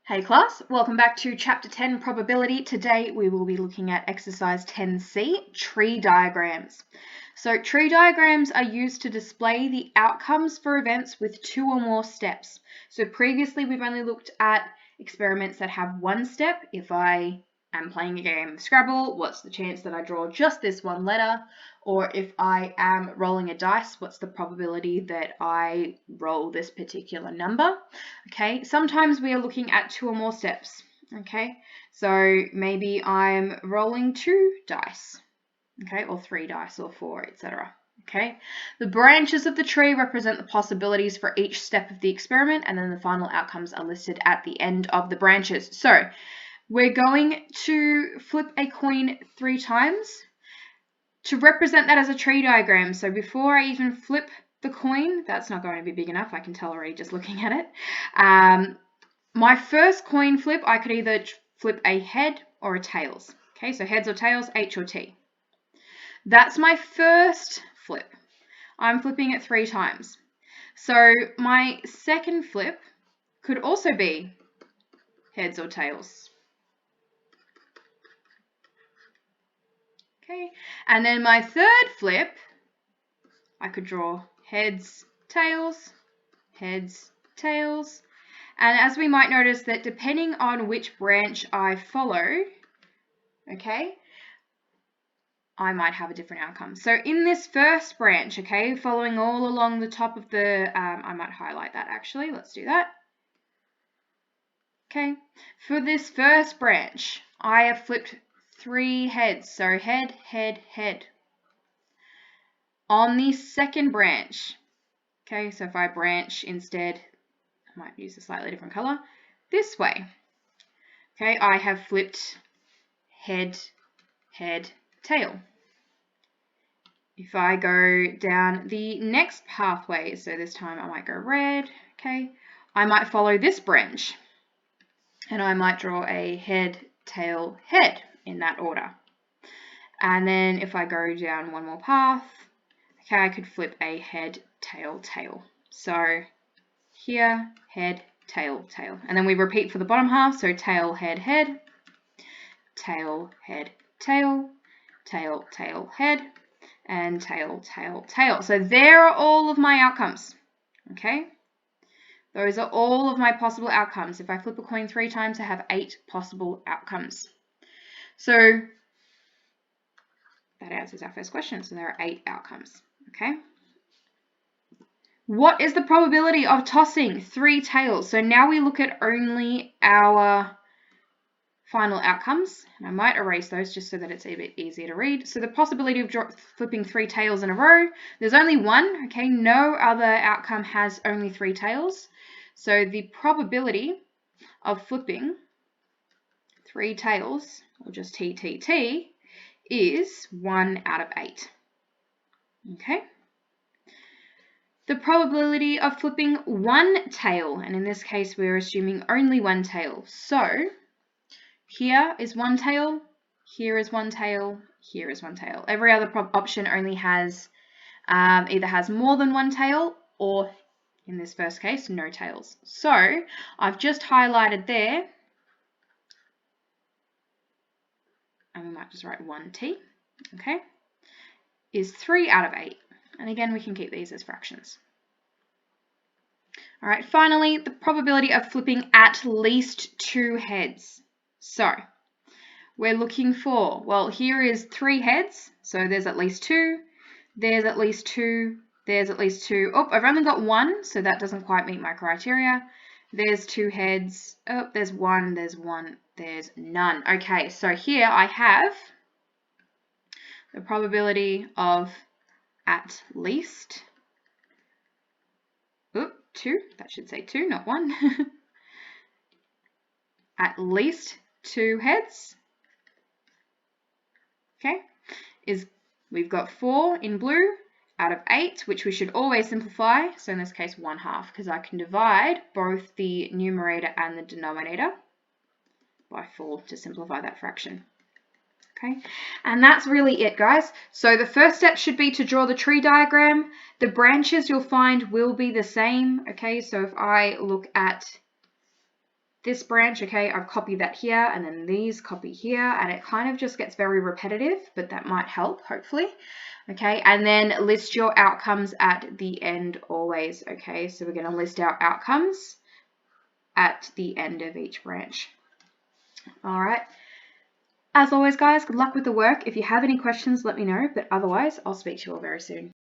Hey class, welcome back to Chapter 10 Probability. Today we will be looking at Exercise 10C, tree diagrams. So tree diagrams are used to display the outcomes for events with two or more steps. So previously we've only looked at experiments that have one step. If I am playing a game of Scrabble, what's the chance that I draw just this one letter? Or if I am rolling a dice, what's the probability that I roll this particular number? Okay, sometimes we are looking at two or more steps. Okay, so maybe I'm rolling 2 dice, okay, or 3 dice, or 4, etc. Okay, the branches of the tree represent the possibilities for each step of the experiment, and then the final outcomes are listed at the end of the branches. So we're going to flip a coin 3 times to represent that as a tree diagram. So before I even flip the coin, that's not going to be big enough, I can tell already just looking at it. My first coin flip, I could either flip a head or a tails. Okay, so heads or tails, H or T. That's my first flip. I'm flipping it 3 times. So my second flip could also be heads or tails. Okay, and then my third flip, I could draw heads, tails, heads, tails. And as we might notice that depending on which branch I follow, okay, I might have a different outcome. So in this first branch, okay, following all along the top of the, I might highlight that actually, let's do that. Okay, for this first branch, I have flipped 3 heads, so head, head, head. On the second branch, okay, so if I branch instead, I might use a slightly different color, this way. Okay, I have flipped head, head, tail. If I go down the next pathway, so this time I might go red, okay, I might follow this branch and I might draw a head, tail, head in that order. And then if I go down one more path, okay, I could flip a head, tail, tail. So here, head, tail, tail. And then we repeat for the bottom half, so tail, head, head, tail, head, tail, tail, tail, head, and tail, tail, tail. So there are all of my outcomes, okay? Those are all of my possible outcomes. If I flip a coin 3 times, I have 8 possible outcomes. So that answers our first question. So there are 8 outcomes, okay? What is the probability of tossing 3 tails? So now we look at only our final outcomes, and I might erase those just so that it's a bit easier to read. So the possibility of flipping 3 tails in a row, there's only one, okay? No other outcome has only 3 tails. So the probability of flipping 3 tails, or just TTT, is 1 out of 8, okay? The probability of flipping 1 tail, and in this case we're assuming only 1 tail. So here is 1 tail, here is 1 tail, here is 1 tail. Every other option only has, either has more than 1 tail or, in this first case, no tails. So I've just highlighted there, and we might just write 1t, okay, is 3 out of 8. And again, we can keep these as fractions. All right, finally, the probability of flipping at least 2 heads. So we're looking for, well, here is 3 heads, so there's at least 2, there's at least 2, there's at least 2. Oh, I've only got 1, so that doesn't quite meet my criteria. There's 2 heads, oh, there's 1, there's 1, there's none. Okay, so here I have the probability of at least, 2, that should say 2, not 1. At least 2 heads, okay, is we've got 4 in blue out of 8, which we should always simplify. So in this case, 1/2, because I can divide both the numerator and the denominator by 4 to simplify that fraction. Okay, and that's really it, guys. So the first step should be to draw the tree diagram. The branches you'll find will be the same. Okay, so if I look at this branch, okay, I've copied that here, and then these copy here, and it kind of just gets very repetitive, but that might help, hopefully. Okay, and then list your outcomes at the end always, okay? So we're going to list our outcomes at the end of each branch. All right. As always, guys, good luck with the work. If you have any questions, let me know, but otherwise, I'll speak to you all very soon.